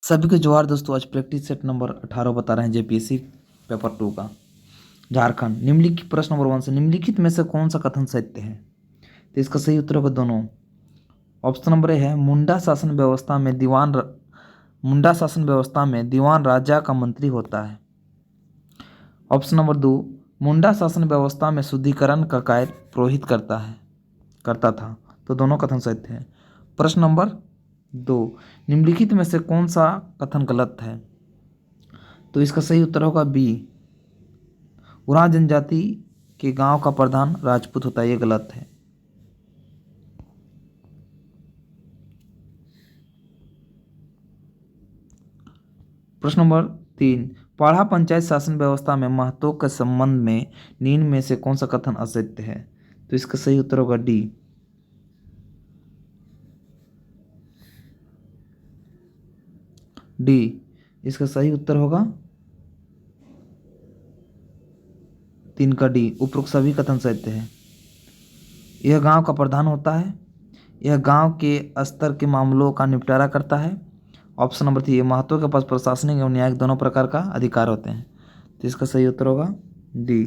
सभी को जोहार दोस्तों। आज प्रैक्टिस सेट नंबर 18 बता रहे हैं जेपीएससी पेपर 2 का झारखंड। निम्नलिखित प्रश्न नंबर 1 से निम्नलिखित में से कौन सा कथन सत्य है? तो इसका सही उत्तर होगा दोनों। ऑप्शन नंबर ए है मुंडा शासन व्यवस्था में दीवान राजा का मंत्री होता है। ऑप्शन नंबर 2 मुंडा शासन व्यवस्था में शुद्धिकरण का कार्य पुरोहित करता था। तो दोनों कथन सत्य है। प्रश्न नंबर 2 निम्नलिखित में से कौन सा कथन गलत है? तो इसका सही उत्तर होगा बी, उरांव जनजाति के गांव का प्रधान राजपूत होता है। ये गलत है। प्रश्न नंबर 3 पाढ़ा पंचायत शासन व्यवस्था में महतों के संबंध में निम्न में से कौन सा कथन असत्य है? तो इसका सही उत्तर होगा डी, इसका सही उत्तर होगा 3 का डी। उपरोक्त सभी कथन सत्य है। यह गांव का प्रधान होता है। यह गांव के स्तर के मामलों का निपटारा करता है। ऑप्शन नंबर 3 महतों के पास प्रशासनिक एवं न्यायिक दोनों प्रकार का अधिकार होते हैं। तो इसका सही उत्तर होगा डी।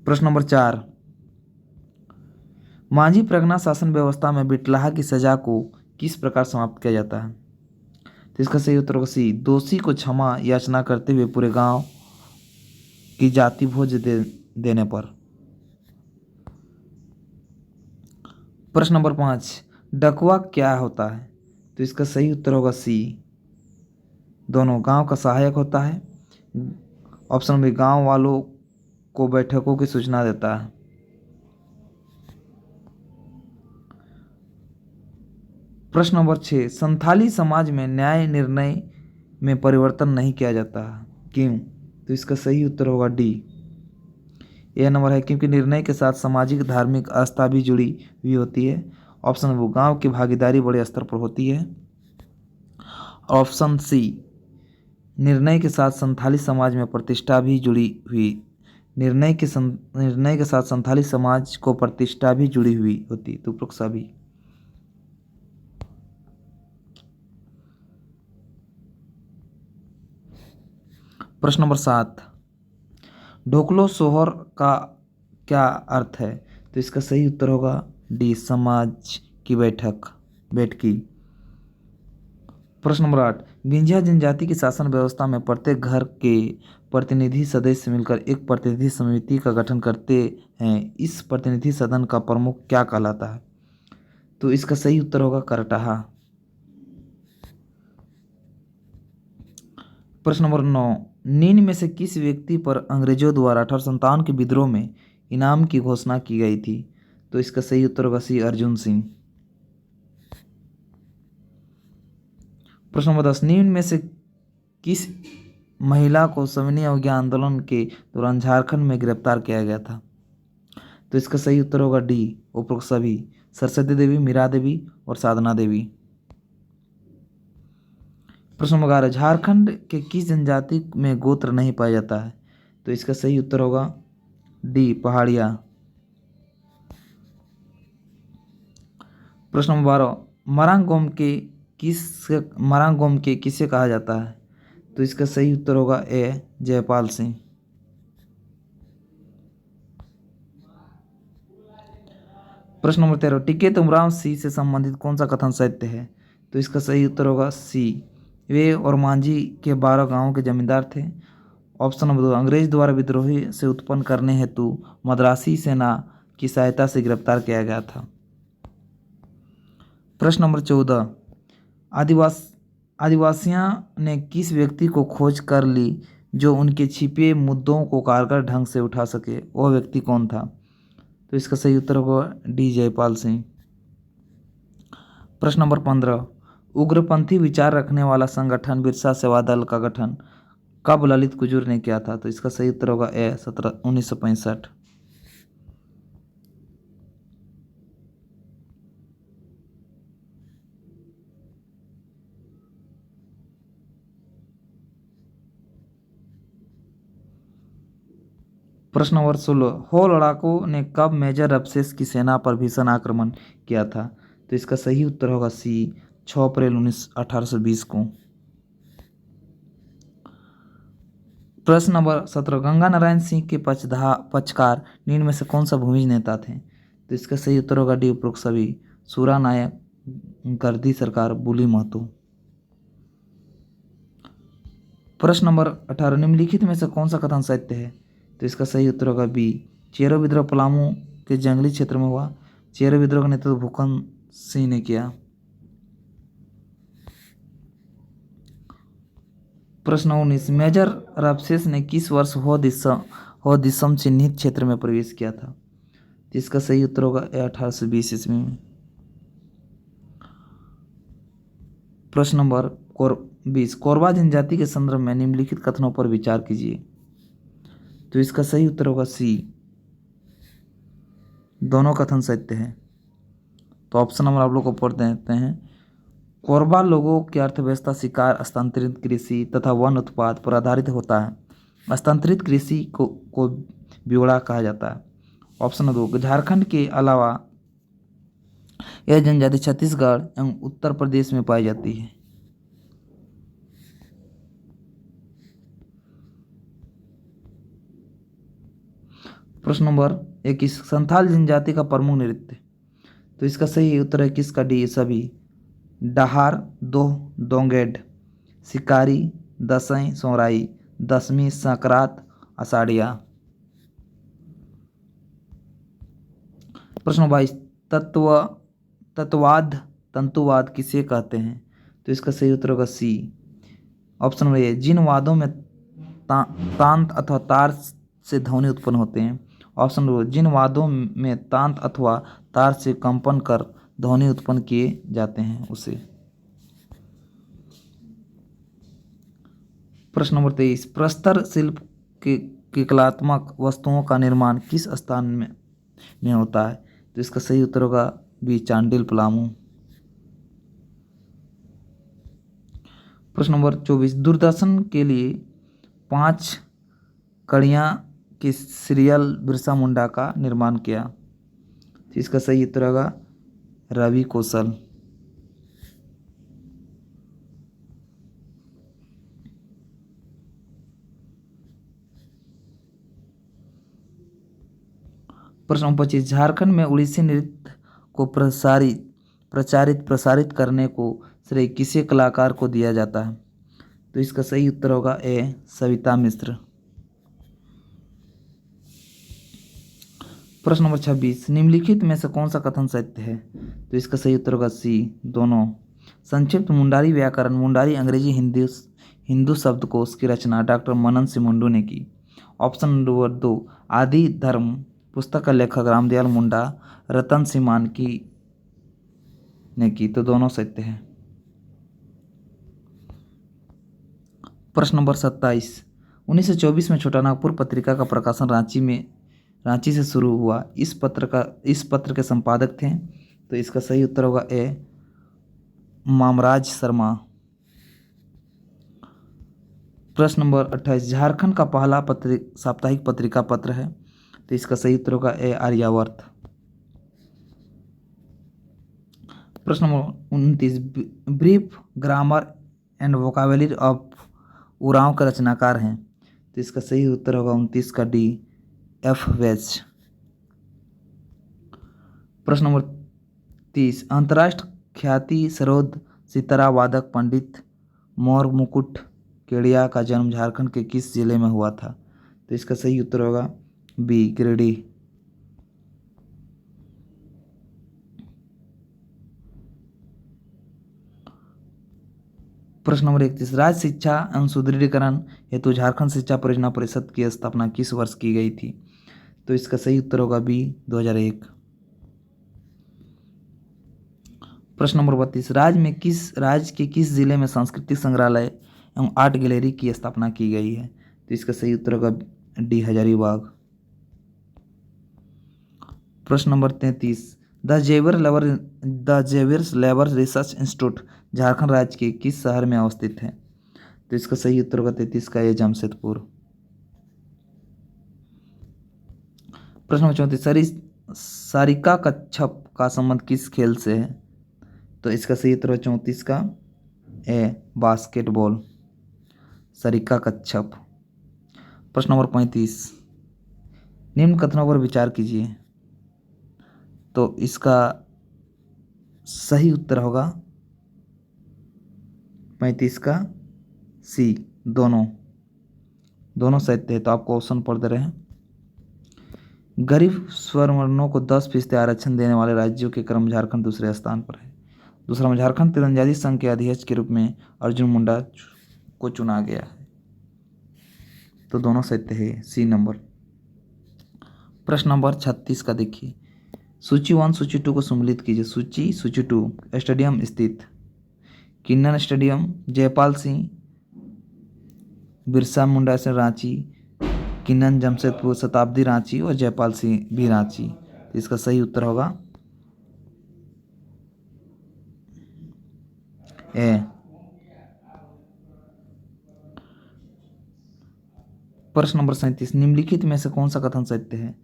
प्रश्न नंबर 4 मांझी परगना शासन व्यवस्था में बिटलाहा की सजा को किस प्रकार समाप्त किया जाता है? तो इसका सही उत्तर होगा सी, दोषी को क्षमा याचना करते हुए पूरे गांव की जाति भोज देने पर। प्रश्न नंबर 5 डकवा क्या होता है? तो इसका सही उत्तर होगा सी, दोनों गांव का सहायक होता है। ऑप्शन नंबर गांव वालों को बैठकों की सूचना देता है। प्रश्न नंबर 6 संथाली समाज में न्याय निर्णय में परिवर्तन नहीं किया जाता है, क्यों? तो इसका सही उत्तर होगा डी। यह नंबर है क्योंकि निर्णय के साथ सामाजिक धार्मिक आस्था भी जुड़ी हुई होती है। ऑप्शन नंबर गांव की भागीदारी बड़े स्तर पर होती है। ऑप्शन सी निर्णय के साथ संथाली समाज में प्रतिष्ठा भी जुड़ी हुई निर्णय के साथ संथाली समाज को प्रतिष्ठा भी जुड़ी हुई होती। तो उपरोक्त सभी। प्रश्न नंबर 7 ढोकलो सोहर का क्या अर्थ है? तो इसका सही उत्तर होगा डी, समाज की बैठकी। प्रश्न नंबर 8 विंध्या जनजाति की शासन व्यवस्था में प्रत्येक घर के प्रतिनिधि सदस्य मिलकर एक प्रतिनिधि समिति का गठन करते हैं। इस प्रतिनिधि सदन का प्रमुख क्या कहलाता है? तो इसका सही उत्तर होगा करटाहा। प्रश्न नंबर 9 निम्न में से किस व्यक्ति पर अंग्रेजों द्वारा 1857 के विद्रोह में इनाम की घोषणा की गई थी? तो इसका सही उत्तर होगा सी, अर्जुन सिंह। प्रश्न नंबर 10 निम्न में से किस महिला को सविनय अवज्ञा आंदोलन के दौरान झारखंड में गिरफ्तार किया गया था? तो इसका सही उत्तर होगा डी, उपरोक्त सभी, सरस्वती देवी, मीरा देवी और साधना देवी। प्रश्न नंबर 11 झारखंड के किस जनजाति में गोत्र नहीं पाया जाता है? तो इसका सही उत्तर होगा डी, पहाड़िया। प्रश्न नंबर 12 मरांगोम के किसे कहा जाता है? तो इसका सही उत्तर होगा ए, जयपाल सिंह। प्रश्न नंबर 13 टिकैत उमराव सिंह से संबंधित कौन सा कथन सत्य है? तो इसका सही उत्तर होगा सी, वे और मांझी के 12 गांवों के जमींदार थे। ऑप्शन नंबर 2 अंग्रेज द्वारा विद्रोही से उत्पन्न करने हेतु मद्रासी सेना की सहायता से गिरफ्तार किया गया था। प्रश्न नंबर 14 आदिवासियों ने किस व्यक्ति को खोज कर ली जो उनके छिपे मुद्दों को कारगर ढंग से उठा सके? वह व्यक्ति कौन था? तो इसका सही उत्तर होगा डी, जयपाल सिंह। प्रश्न नंबर 15 उग्रपंथी विचार रखने वाला संगठन बिरसा सेवा दल का गठन कब ललित कुजूर ने किया था? तो इसका सही उत्तर होगा ए, 1965। प्रश्न नंबर 16 हो लड़ाकों ने कब मेजर रबसेस की सेना पर भीषण आक्रमण किया था? तो इसका सही उत्तर होगा सी, 6 अप्रैल 1820 को। प्रश्न नंबर 17, गंगा नारायण सिंह के पक्षकार निम्न में से कौन सा भूमिज नेता थे? तो इसका सही उत्तर होगा डी, उपरोक्त सभी। सूरा नायक, गर्दी सरकार, बुली महतो। प्रश्न नंबर 18, निम्नलिखित में से कौन सा कथन सत्य है? तो इसका सही उत्तर होगा बी, चेरो विद्रोह पलामू के जंगली क्षेत्र में हुआ। चेरो विद्रोह का नेतृत्व भूकन सिंह ने किया। प्रश्न 19, मेजर रामसेस ने किस वर्ष हो दिसम चिन्हित क्षेत्र में प्रवेश किया था? इसका सही उत्तर होगा 1820 ईस्वी में। प्रश्न नंबर 20, कोरबा जनजाति के संदर्भ में निम्नलिखित कथनों पर विचार कीजिए। तो इसका सही उत्तर होगा सी, दोनों कथन सत्य है। तो ऑप्शन नंबर आप लोग को पढ़ देते हैं। कोरबा लोगों की अर्थव्यवस्था शिकार, स्थानांतरित कृषि तथा वन उत्पाद पर आधारित होता है। स्थानांतरित कृषि को बिवड़ा कहा जाता है। ऑप्शन 2, झारखंड के अलावा यह जनजाति छत्तीसगढ़ एवं उत्तर प्रदेश में पाई जाती है। प्रश्न नंबर 21, संथाल जनजाति का प्रमुख नृत्य? तो इसका सही उत्तर है किसका, डी, सभी। डहार, दोह, दोंगेड, शिकारी, दसई, सोहराई, दसवीं, संक्रांत, आषाढ़िया। प्रश्न 22, तंतुवाद किसे कहते हैं? तो इसका सही उत्तर होगा सी, ऑप्शन नंबर ए, जिन वाद्यों में तांत अथवा तार से ध्वनि उत्पन्न होते हैं। ऑप्शन नंबर, जिन वाद्यों में तांत अथवा तार से कंपन कर ध्वनि उत्पन्न किए जाते हैं उसे। प्रश्न नंबर 23, प्रस्तर शिल्प के कलात्मक वस्तुओं का निर्माण किस स्थान में होता है? तो इसका सही उत्तर होगा बी, चांडिल पलामू। प्रश्न नंबर 24, दूरदर्शन के लिए 5 कड़ियाँ के सीरियल बिरसा मुंडा का निर्माण किया। तो इसका सही उत्तर होगा रवि कौशल। प्रश्न नंबर 25, झारखंड में उड़ीसी नृत्य को प्रसारित करने को श्रेय किसे कलाकार को दिया जाता है? तो इसका सही उत्तर होगा ए, सविता मिश्र। प्रश्न नंबर 26, निम्नलिखित में से कौन सा कथन सत्य है? तो इसका सही उत्तर होगा सी, दोनों। संक्षिप्त मुंडारी व्याकरण, मुंडारी अंग्रेजी हिंदू शब्दकोश की रचना डॉक्टर मनन सिंह मुंडू ने की। ऑप्शन नंबर 2, आदि धर्म पुस्तक का लेखक रामदयाल मुंडा रतन सिंह मानकी ने की। तो दोनों सत्य है। प्रश्न नंबर 27, 1924 में छोटा नागपुर पत्रिका का प्रकाशन रांची से शुरू हुआ। इस पत्र के संपादक थे। तो इसका सही उत्तर होगा ए, मामराज शर्मा। प्रश्न नंबर 28, झारखंड का पहला साप्ताहिक पत्रिका पत्र है। तो इसका सही उत्तर होगा ए, आर्यावर्त। प्रश्न number 29, brief grammar and vocabulary of Oraon के रचनाकार हैं। तो इसका सही उत्तर होगा 29 का डी, एफ वेज। प्रश्न नंबर 30, अंतर्राष्ट्रीय ख्याति सरोद सितारा वादक पंडित मोर मुकुट केडिया का जन्म झारखंड के किस जिले में हुआ था? तो इसका सही उत्तर होगा बी, गिरिडीह। प्रश्न नंबर 31, राज्य शिक्षा एवं सुदृढ़ीकरण हेतु झारखंड शिक्षा परियोजना परिषद की स्थापना किस वर्ष की गई थी? तो इसका सही उत्तर होगा बी, 2001। प्रश्न नंबर 32, राज्य के किस जिले में सांस्कृतिक संग्रहालय एवं आर्ट गैलरी की स्थापना की गई है? तो इसका सही उत्तर होगा डी, हजारीबाग। प्रश्न number 33, the Xavier's labour research institute Jharkhand राज्य के किस शहर में अवस्थित है? तो इसका सही उत्तर होगा 33 का ए, जमशेदपुर। प्रश्न नंबर 34, सारिका कच्छप का संबंध किस खेल से है? तो इसका सही उत्तर है 34 का ए बास्केटबॉल, सरिका कच्छप। प्रश्न नंबर 35, निम्न कथनों पर विचार कीजिए। तो इसका सही उत्तर होगा 35 का सी, दोनों दोनों सत्य है। तो आपको ऑप्शन पढ़ दे रहे हैं। गरीब स्वर्णों को 10% आरक्षण देने वाले राज्यों के क्रम झारखंड दूसरे स्थान पर है। दूसरा में झारखंड तीरंदाजी संघ के अध्यक्ष के रूप में अर्जुन मुंडा को चुना गया है। तो दोनों सत्य है, सी नंबर। प्रश्न नंबर 36 का देखिए। सूची 1 सूची 2 को सम्मिलित कीजिए। सूची 2 स्टेडियम स्थित, किन्नर स्टेडियम, जयपाल सिंह बिरसा मुंडा से रांची, किन्नन जमशेदपुर, शताब्दी रांची और जयपाल सिंह भी रांची। तो इसका सही उत्तर होगा ए। प्रश्न नंबर 37, निम्नलिखित में से कौन सा कथन सत्य है?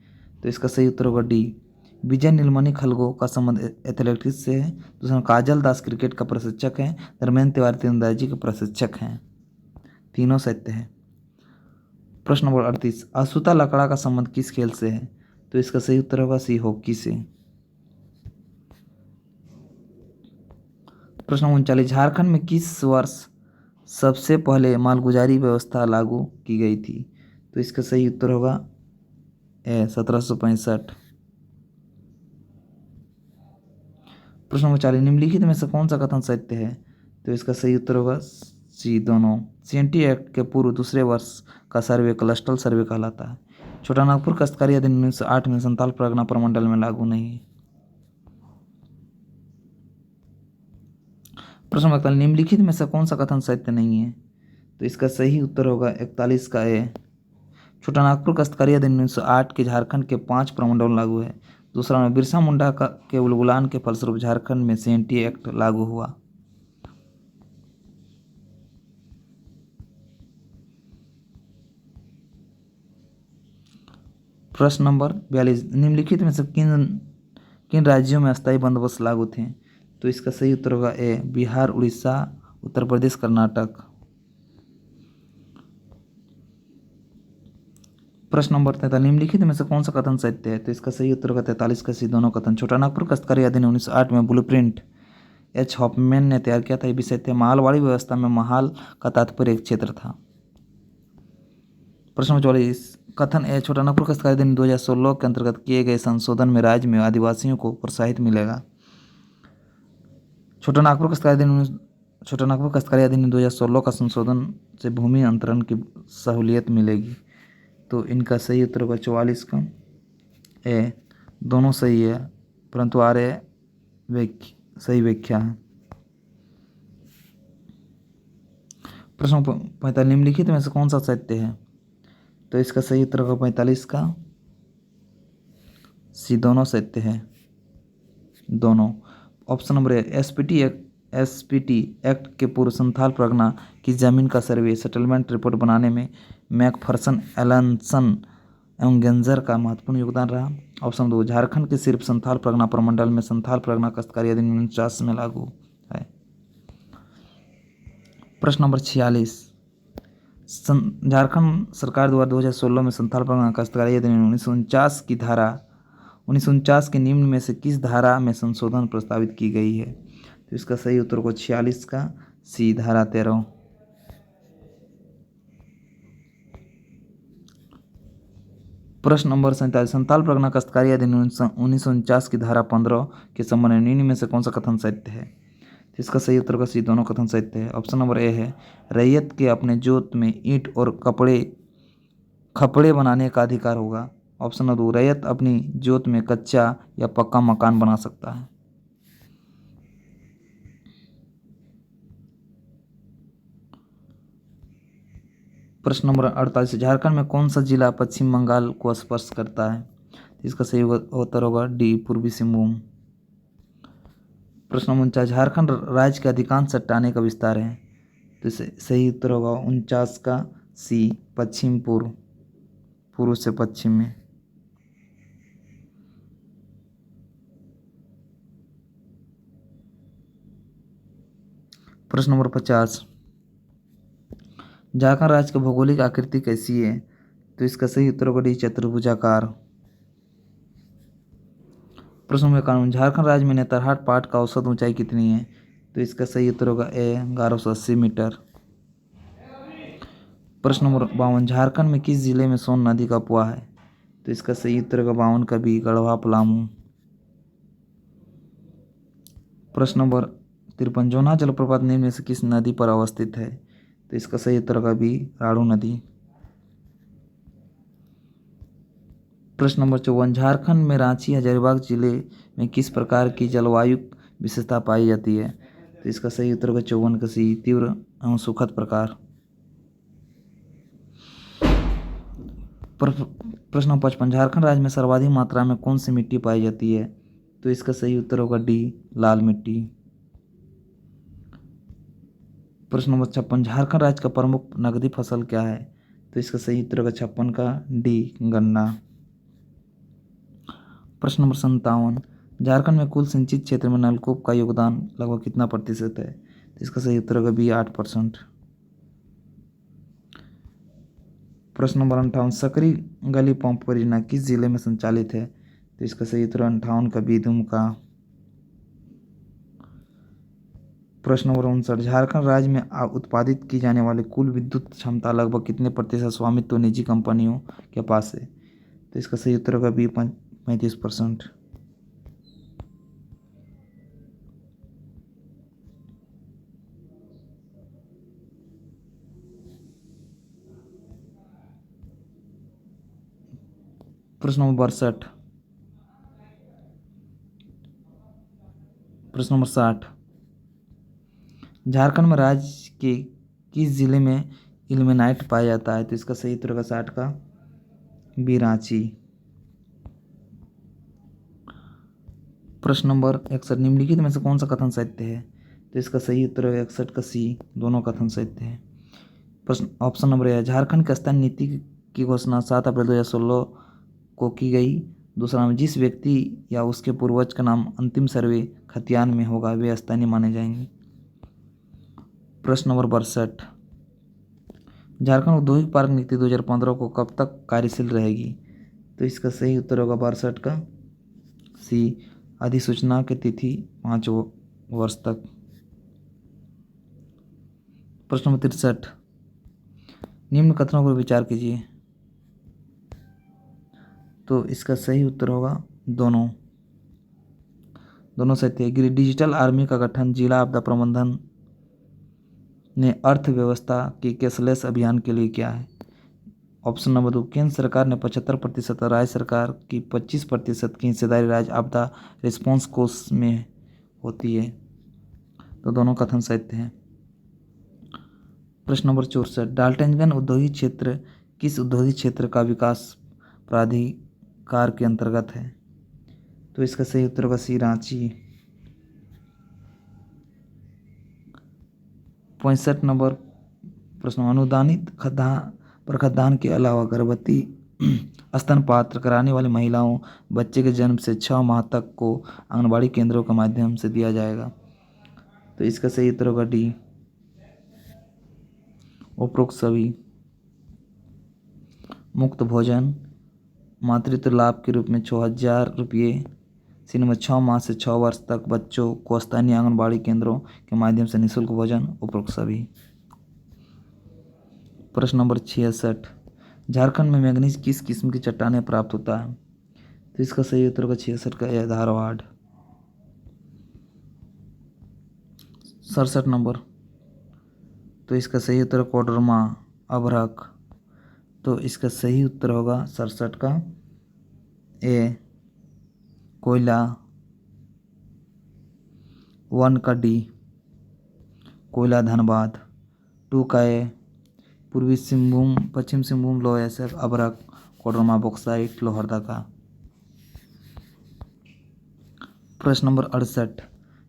तो इसका सही उत्तर होगा डी, विजय नीलमणि खलगो का संबंध एथलेटिक्स से है। दूसरा, काजल दास क्रिकेट का प्रशिक्षक है। धर्मेंद्र तिवारी तीरंदाजी के प्रशिक्षक हैं। तीनों सत्य है। प्रश्न नंबर 38, अछूता लकड़ा का संबंध किस खेल से है? तो इसका सही उत्तर होगा सी, हॉकी से। प्रश्न नंबर 39, झारखंड में किस वर्ष सबसे पहले मालगुजारी व्यवस्था लागू की गई थी? तो इसका सही उत्तर होगा ए 1765। प्रश्न नंबर 40, निम्नलिखित में से कौन सा कथन सत्य है? तो इसका सही उत्तर होगा सी, दोनों। सीएनटी एक्ट के पूर्व दूसरे वर्ष का सर्वे क्लस्टल सर्वे कहलाता है। छोटा नागपुर काश्तकारी अधिनियम 1908 में संथाल परगना प्रमंडल में लागू नहीं है। प्रश्न नंबर 41, निम्नलिखित में से कौन सा कथन सत्य नहीं है? तो इसका सही उत्तर होगा 41 का ए, छोटा नागपुर काश्तकारी अधिनियम 1908 के झारखंड के 5 प्रमंडल लागू है। दूसरा में बिरसा मुंडा का के उलगुलान के फलस्वरूप झारखंड में सीएनटी एक्ट लागू हुआ। प्रश्न नंबर 42, निम्नलिखित में से किन किन राज्यों में अस्थायी बंदोबस्त लागू थे? तो इसका सही उत्तर होगा ए, बिहार, उड़ीसा, उत्तर प्रदेश, कर्नाटक। प्रश्न नंबर 43, निम्नलिखित में से कौन सा कथन सत्य है? तो इसका सही उत्तर होगा 43 का सी, दोनों कथन। छोटा नागपुर काश्तकारी अधिनियम 1908 में ब्लूप्रिंट एच हॉफमैन ने तैयार किया था। ये विषय थे मालवाड़ी व्यवस्था में महाल का तात्पर्य एक क्षेत्र था। प्रश्न नंबर 44, कथन ए, छोटा नागपुर काश्तकारी अधिनियम 2016 के अंतर्गत किए गए संशोधन में राज्य में आदिवासियों को प्रोत्साहित मिलेगा। छोटा नागपुर काश्तकारी अधिनियम 2016 का संशोधन से भूमि अंतरण की सहूलियत मिलेगी। तो इनका सही उत्तर होगा 44 का ए, दोनों सही है, परंतु आर्य सही व्याख्या है। प्रश्न 45, निम्नलिखित में से कौन सा सत्य है? तो इसका सही उत्तर होगा 45 का सी, दोनों सत्य है, दोनों। Option number A, SPT act के पूर्व संथाल परगना की जमीन का सर्वे सेटलमेंट रिपोर्ट बनाने में मैकफरसन, एलनसन एवं गेंजर का महत्वपूर्ण योगदान रहा। ऑप्शन 2, झारखंड के सिर्फ संथाल परगना प्रमंडल में संथाल परगना काश्तकारी अधिनियम 49 में लागू है। प्रश्न नंबर 46, झारखंड सरकार द्वारा 2016 में संथाल परगना काश्तकारी अधिनियम 1949 के निम्न में से किस धारा में संशोधन प्रस्तावित की गई है? तो इसका सही उत्तर को 46 का सी, धारा 13। प्रश्न नंबर 47, संथाल परगना काश्तकारी अधिनियम 1949 की धारा 15 के संबंध में निम्न में से कौन सा कथन सत्य है? तो इसका सही उत्तर का सी, दोनों कथन सत्य है। ऑप्शन नंबर ए है, रैयत के अपने जोत में ईंट और खपड़े बनाने का अधिकार होगा। ऑप्शन नंबर 2, रैयत अपनी जोत में कच्चा या पक्का मकान बना सकता है। प्रश्न नंबर 48, झारखंड में कौन सा जिला पश्चिम बंगाल को स्पर्श करता है? इसका सही उत्तर होगा डी, पूर्वी सिंहभूम। प्रश्न नंबर 49, झारखंड राज्य के अधिकांश चट्टाने का विस्तार है। तो सही उत्तर होगा 49 का सी, पश्चिम पूर्व, पूर्व से पश्चिम में। प्रश्न नंबर 50, झारखंड राज्य की भौगोलिक आकृति कैसी है? तो इसका सही उत्तर होगा डी, चतुर्भुजाकार। प्रश्न नंबर 51, झारखंड राज्य में नेतरहाट पहाड़ का औसत ऊंचाई कितनी है? तो इसका सही उत्तर होगा ए, 1180 मीटर। प्रश्न नंबर 52, झारखंड में किस जिले में सोन नदी का कुआं है? तो इसका सही उत्तर होगा 52 का बी, गढ़वा पलामू। प्रश्न नंबर 53, जोना जलप्रपात निम्न में से किस नदी पर अवस्थित है? तो इसका सही उत्तर होगा बी, राणू नदी। प्रश्न नंबर 54, झारखंड में रांची हजारीबाग जिले में किस प्रकार की जलवायु विशेषता पाई जाती है? तो इसका सही उत्तर होगा 54 का सी, तीव्र एवं सुखद प्रकार। प्रश्न नंबर 55, झारखंड राज्य में सर्वाधिक मात्रा में कौन सी मिट्टी पाई जाती है? तो इसका सही उत्तर होगा डी, लाल मिट्टी। प्रश्न नंबर 56, झारखंड राज्य का प्रमुख नकदी फसल क्या है? तो इसका सही उत्तर होगा 56 का डी, गन्ना। प्रश्न नंबर 57, झारखंड में कुल सिंचित क्षेत्र में नलकूप का योगदान लगभग कितना प्रतिशत है? तो इसका सही उत्तर होगा बी, 8%। प्रश्न नंबर 58, सकरी गली पंप परियोजना किस जिले में संचालित है? तो इसका सही उत्तर 58 का बी, दुमका। प्रश्न नंबर 59, झारखंड राज्य में उत्पादित की जाने वाली कुल विद्युत क्षमता लगभग कितने प्रतिशत स्वामित्व निजी कंपनियों के पास है? तो इसका सही उत्तर होगा बी, 35%। प्रश्न नंबर 62, प्रश्न नंबर 60, झारखंड में राज्य के किस जिले में इल्मेनाइट पाया जाता है? तो इसका सही उत्तर होगा 60 का बी, रांची। प्रश्न नंबर 61, निम्नलिखित में से कौन सा कथन सत्य है? तो इसका सही उत्तर होगा 61 का सी, दोनों कथन सत्य है। प्रश्न ऑप्शन नंबर ए, झारखंड की स्थानीय नीति की घोषणा 7 अप्रैल 2016 को की गई। दूसरा नाम, जिस व्यक्ति या उसके पूर्वज का नाम अंतिम सर्वे खतियान में होगा वे स्थानीय माने जाएंगे। प्रश्न नंबर 62, झारखंड औद्योगिक पार्क नीति 2015 को कब तक कार्यशील रहेगी? तो इसका सही उत्तर होगा 62 का सी, अधिसूचना की तिथि 5 वर्ष तक। प्रश्न नंबर 63, निम्न कथनों पर विचार कीजिए। तो इसका सही उत्तर होगा दोनों सत्य है। डिजिटल आर्मी का गठन जिला आपदा प्रबंधन ने अर्थव्यवस्था के कैशलेस अभियान के लिए किया है। ऑप्शन नंबर 2, केंद्र सरकार ने 75% और राज्य सरकार की 25% की हिस्सेदारी राज्य आपदा रिस्पॉन्स कोष में होती है। तो दोनों कथन सत्य हैं। प्रश्न नंबर 64, डाल्टनगंज औद्योगिक क्षेत्र किस औद्योगिक क्षेत्र का विकास प्राधिकार के अंतर्गत है? तो इसका सही उत्तर होगा सी, रांची। 65 नंबर प्रश्न, अनुदानित खद्यान्न के अलावा गर्भवती स्तनपान कराने वाली महिलाओं बच्चे के जन्म से 6 माह तक को आंगनबाड़ी केंद्रों के माध्यम से दिया जाएगा। तो इसका सही उत्तर होगा डी, उपरोक्त सभी। मुफ्त भोजन मातृत्व लाभ के रूप में 6,000 रुपये से 6 माह से 6 वर्ष तक बच्चों को स्थानीय आंगनबाड़ी केंद्रों के माध्यम से निःशुल्क भोजन, उपरोक्त सभी। प्रश्न नंबर 66, झारखंड में मैंगनीज किस किस्म की चट्टानें प्राप्त होता है? तो इसका सही उत्तर होगा 66 का ए, धारवाड़। 67 नंबर, तो इसका सही उत्तर कोडरमा, अभ्रक। तो इसका सही उत्तर होगा 67 का ए, कोयला। 1 का डी, कोयला धनबाद। 2 का ए, पूर्वी सिंहभूम पश्चिम सिंहभूम लोह एसएफ, अभ्रक, कोडरमा बॉक्साइट, लोहरदगा। प्रश्न नंबर 68,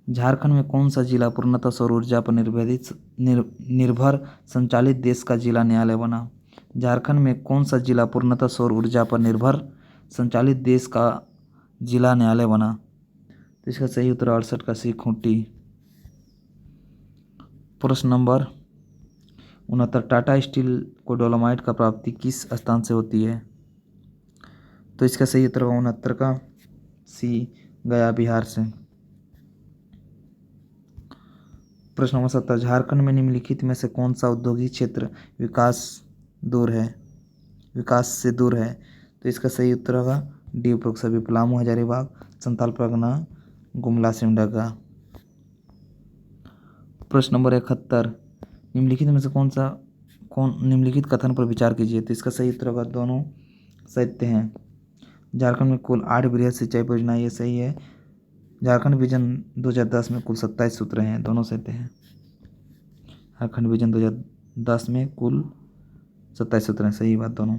झारखंड में कौन सा जिला पूर्णतः सौर ऊर्जा पर निर्भर संचालित देश का जिला न्यायालय बना? झारखंड में कौन सा जिला पूर्णतः सौर ऊर्जा पर निर्भर संचालित देश का जिला न्यायालय बना? तो इसका सही उत्तर 68 का सी, खूंटी। प्रश्न नंबर 69, टाटा स्टील को डोलोमाइट का प्राप्ति किस स्थान से होती है? तो इसका सही उत्तर होगा 69 का सी, गया बिहार से। प्रश्न नंबर 70, झारखंड में निम्नलिखित में से कौन सा औद्योगिक क्षेत्र विकास से दूर है? तो इसका सही उत्तर होगा डी उपरोक्त सभी, पलामू, हजारीबाग, संथाल परगना, गुमला, सिमडेगा। प्रश्न नंबर 71, निम्नलिखित में से निम्नलिखित कथन पर विचार कीजिए। तो इसका सही उत्तर होगा दोनों सत्य हैं। झारखंड में कुल 8 वृहद सिंचाई परियोजना, ये सही है। झारखंड विजन 2010 में कुल 27 सूत्र हैं, दोनों सत्य हैं। झारखंड विजन 2010 में कुल 27 सूत्र हैं, सही बात दोनों।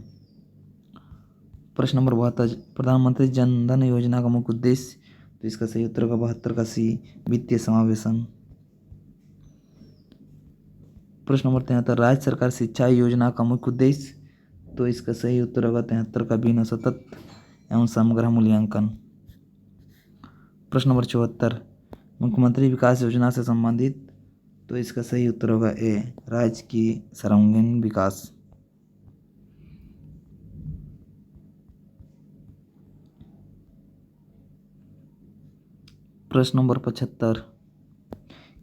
प्रश्न नंबर 72, प्रधानमंत्री जन धन योजना का मुख्य उद्देश्य? तो इसका सही उत्तर होगा 72 का सी, वित्तीय समावेशन। प्रश्न नंबर 73, राज्य सरकार शिक्षा योजना का मुख्य उद्देश्य? तो इसका सही उत्तर होगा 73 का बी, सतत एवं समग्र मूल्यांकन। प्रश्न नंबर 74, मुख्यमंत्री विकास योजना से संबंधित? तो इसका सही उत्तर होगा ए, राज्य की सर्वांगीण विकास। प्रश्न नंबर 75,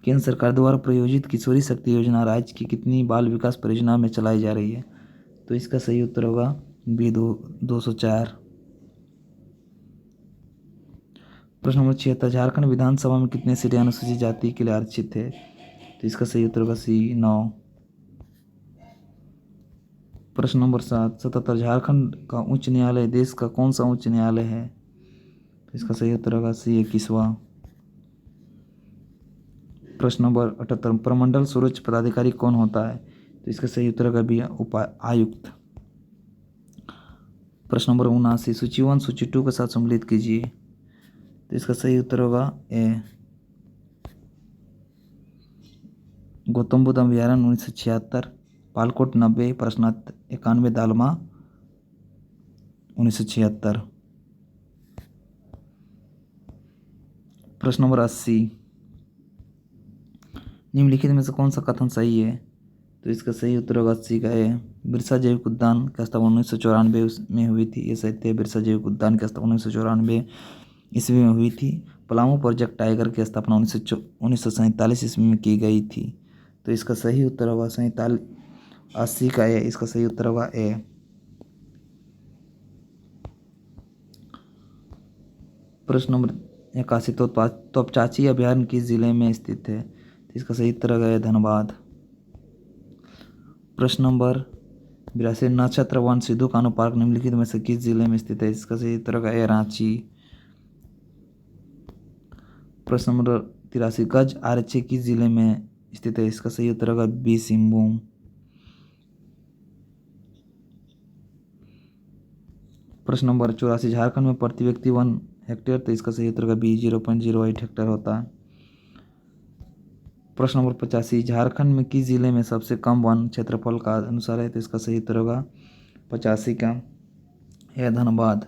केंद्र सरकार द्वारा प्रायोजित किशोरी शक्ति योजना राज्य की कितनी बाल विकास परियोजना में चलाई जा रही है? तो इसका सही उत्तर होगा बी, 204। प्रश्न नंबर 76, झारखंड विधानसभा में कितने सीटें अनुसूचित जाति के लिए आरक्षित है? तो इसका सही उत्तर होगा सी, 9। प्रश्न नंबर 77, झारखंड का उच्च न्यायालय देश का कौन सा उच्च न्यायालय है? तो इसका सही उत्तर होगा सी, 21वां। प्रश्न नंबर 78, प्रमंडल सुरक्षा पदाधिकारी कौन होता है? तो इसका सही उत्तर होगा बी, उपायुक्त। प्रश्न नंबर 79, सूची 1 सूची 2 के साथ सम्मिलित कीजिए। तो इसका सही उत्तर होगा ए, गौतम बुद्ध अभयारण्य 1976, पालकोट 90, प्रश्नार्थ 91, दालमा 1976। प्रश्न नंबर 80, निम्नलिखित में से कौन सा कथन सही है? तो इसका सही उत्तर होगा 80 का ए, बिरसा जैविक उद्यान की स्थापना 1994 में हुई थी, ये सत्य है। बिरसा जैविक उद्यान की स्थापना 1994 ईस्वी में हुई थी। पलामू प्रोजेक्ट टाइगर की स्थापना 1947 ईस्वी में की गई थी। तो इसका सही उत्तर होगा 80 का ए, इसका सही उत्तर होगा ए। प्रश्न नंबर 81, तोपचाची अभयारण्य किस जिले में स्थित है? तो इसका सही उत्तर होगा धनबाद। प्रश्न नंबर 82, नक्षत्र वन सिद्धू कान्हू पार्क निम्नलिखित में से किस जिले में स्थित है? इसका सही उत्तर होगा रांची। प्रश्न नंबर 83, गज आरक्षी किस जिले में स्थित है? इसका सही उत्तर होगा बी, सिंहभूम। प्रश्न नंबर 84, झारखंड में प्रति व्यक्ति 1 हेक्टेयर? तो इसका सही उत्तर होगा बी, 0.08 हेक्टेयर होता है। प्रश्न नंबर 85, झारखंड में किस जिले में सबसे कम वन क्षेत्रफल का अनुसार है? तो इसका सही उत्तर होगा 85 का है, धनबाद।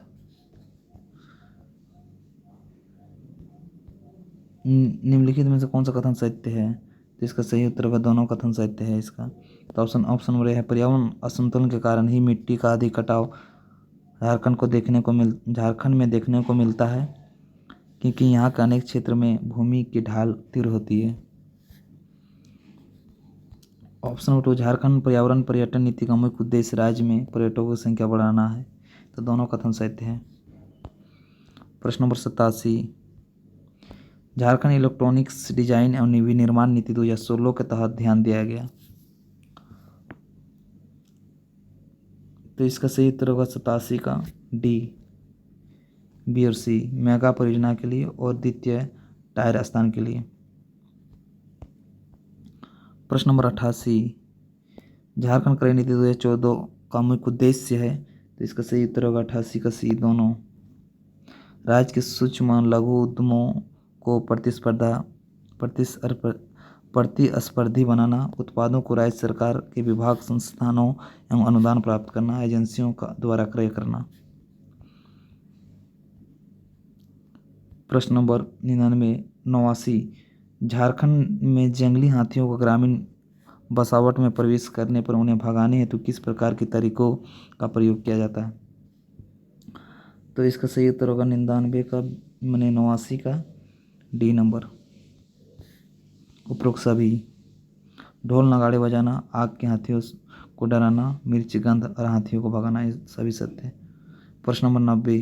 निम्नलिखित में से कौन सा कथन सत्य है? तो इसका सही उत्तर होगा दोनों कथन सत्य है इसका। तो ऑप्शन नंबर ए है, पर्यावरण असंतुलन के कारण ही मिट्टी का अधिक कटाव झारखंड में देखने को मिलता है, क्योंकि यहाँ के अनेक क्षेत्र में भूमि की ढाल तीव्र होती है। ऑप्शन नंबर 2, झारखंड पर्यावरण पर्यटन नीति का मुख्य उद्देश्य राज्य में पर्यटकों की संख्या बढ़ाना है। तो दोनों कथन सत्य हैं। प्रश्न नंबर 87, झारखंड इलेक्ट्रॉनिक्स डिजाइन एवं विनिर्माण नीति 2016 के तहत ध्यान दिया गया। तो इसका सही उत्तर होगा 87 का डी, बी और सी, मेगा परियोजना के लिए और द्वितीय टायर स्थान के लिए। प्रश्न नंबर 88, झारखंड क्रय नीति 2014 का मुख्य उद्देश्य है। तो इसका सही उत्तर होगा 88 का सी, दोनों। राज्य के सूक्ष्म लघु उद्यमों को प्रतिस्पर्धी बनाना, उत्पादों को राज्य सरकार के विभाग, संस्थानों एवं अनुदान प्राप्त करना, एजेंसियों का द्वारा क्रय करना। प्रश्न नंबर 89, झारखंड में जंगली हाथियों को ग्रामीण बसावट में प्रवेश करने पर उन्हें भगाने हेतु किस प्रकार के तरीकों का प्रयोग किया जाता है? तो इसका सही उत्तर होगा 99 का, मैंने 89 का, डी नंबर। उपरोक्त सभी। ढोल नगाड़े बजाना, आग के हाथियों को डराना, मिर्च गंध और हाथियों को भगाना, ये सभी सत्य है। प्रश्न नंबर 90।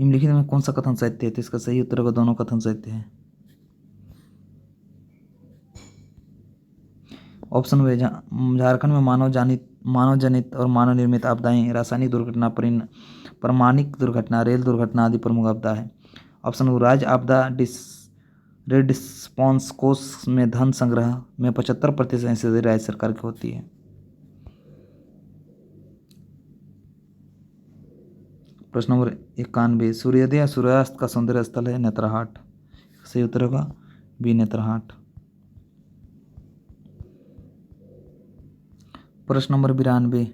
निम्नलिखित में कौन सा कथन सत्य है? तो इसका सही उत्तर होगा दोनों कथन सत्य है। ऑप्शन वे, झारखंड में मानव जनित और मानव निर्मित आपदाएं, रासायनिक दुर्घटना, परमाणिक दुर्घटना, रेल दुर्घटना आदि प्रमुख आपदा है। ऑप्शन वो, राज्य आपदा रिस्पॉन्स कोष में धन संग्रह में 75% हिस्सेदारी राज्य सरकार की होती है। प्रश्न नंबर 91। सूर्योदय या सूर्यास्त का सौंदर्य स्थल है नेत्रहाट। सही उत्तर होगा बी, नेत्रहाट। प्रश्न नंबर 92।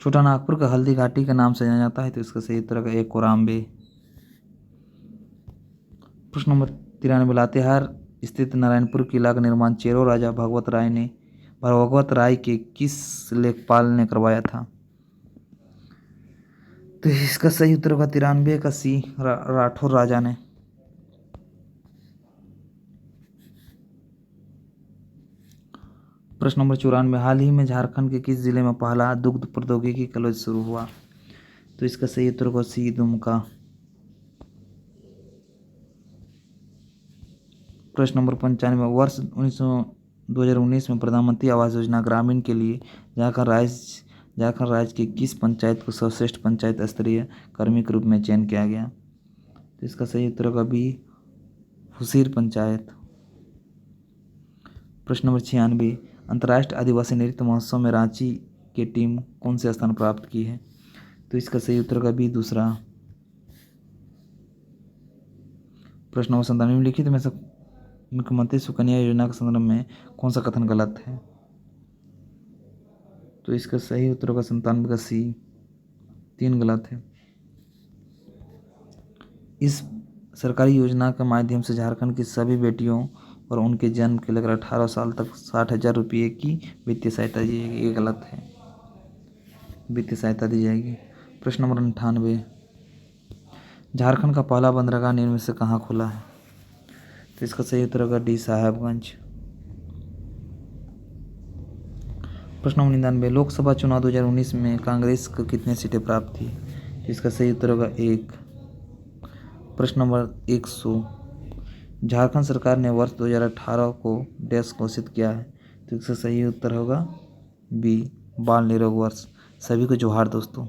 छोटा नागपुर का हल्दी घाटी के नाम से जाना जाता है। तो इसका सही उत्तर होगा ए, कोराम्बे। प्रश्न नंबर 93। लातेहार स्थित नारायणपुर किला का निर्माण चेरो राजा भगवत राय के किस लेखपाल ने करवाया था? तो इसका सही उत्तर होगा 93 का सी, राठौर राजा ने। प्रश्न नंबर 94। हाल ही में झारखंड के किस जिले में पहला दुग्ध प्रौद्योगिकी कॉलेज शुरू हुआ? तो इसका सही उत्तर होगा सी, दुमका। प्रश्न नंबर 95। वर्ष 2019 में प्रधानमंत्री आवास योजना ग्रामीण के लिए झारखंड राज्य के किस पंचायत को सर्वश्रेष्ठ पंचायत स्तरीय कर्मी के रूप में चयन किया गया? तो इसका सही उत्तर होगा बी, हुसीर पंचायत। प्रश्न नंबर 96। अंतर्राष्ट्रीय आदिवासी नृत्य महोत्सव में रांची की टीम कौन से स्थान प्राप्त की है? तो इसका सही उत्तर होगा बी, दूसरा। प्रश्न नंबर 97। निम्नलिखित में से मुख्यमंत्री सुकन्या योजना के संदर्भ में कौन सा कथन गलत है? तो इसका सही उत्तर होगा 97 का सी, 3 गलत है। इस सरकारी योजना के माध्यम से झारखंड की सभी बेटियों और उनके जन्म के लेकर 18 साल तक 60,000 रुपये की वित्तीय सहायता दी जाएगी। ये गलत है, वित्तीय सहायता दी जाएगी। प्रश्न नंबर 98। झारखंड का पहला बंदरगाह निम्न से कहाँ खुला है? तो इसका सही उत्तर होगा डी, साहेबगंज। प्रश्न नंबर 99। लोकसभा चुनाव 2019 में कांग्रेस को कितनी सीटें प्राप्त थी? इसका सही उत्तर होगा 1। प्रश्न नंबर 100। झारखंड सरकार ने वर्ष 2018 को डैश घोषित किया है। तो इसका सही उत्तर होगा बी, बाल निरोग वर्ष। सभी को जोहार दोस्तों।